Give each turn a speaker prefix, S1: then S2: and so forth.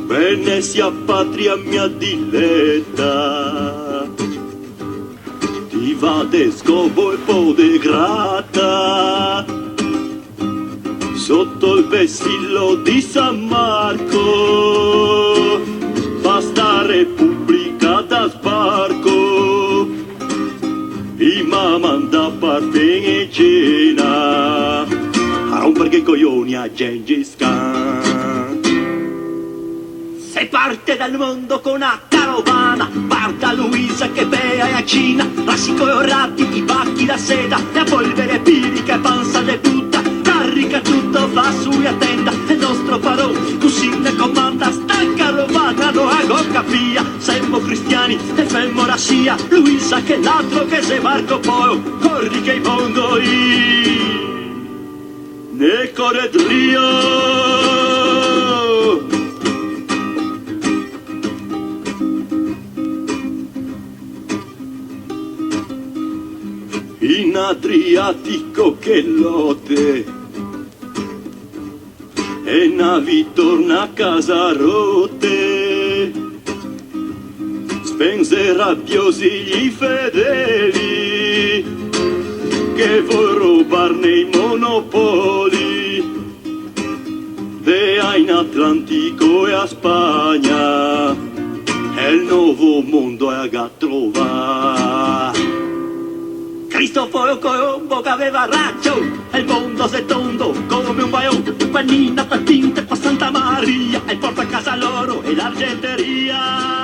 S1: Venezia, patria mia diletta, ti va de scopo e po' de grata, sotto il vessillo di San Marco, basta Repubblica da sbarco, i manda parte e cena, a rompere i coglioni a Gengis Khan. Se parte dal mondo con una carovana, guarda Luisa che bea a Cina, classico e orati, i pacchi da seda, la polvere pirica e panza de puta, carica tutto, fa su e attenda, il nostro farò, cucina comanda, sta carovana, no hago capia, siamo cristiani e femmo la scia, Luisa che l'altro che se Marco poi, corri che i pongo ne corre drio. In Adriatico che lotte e navi torna a casa rotte, spense rabbiosi gli fedeli che vuoi rubarne i monopoli, dea in Atlantico e a Spagna e il nuovo mondo è a trovare. Cristoforo Colombo che aveva ragione, e il mondo si è tondo come un baione, Pannina per tinte per Santa Maria, e porta a casa l'oro e l'argenteria.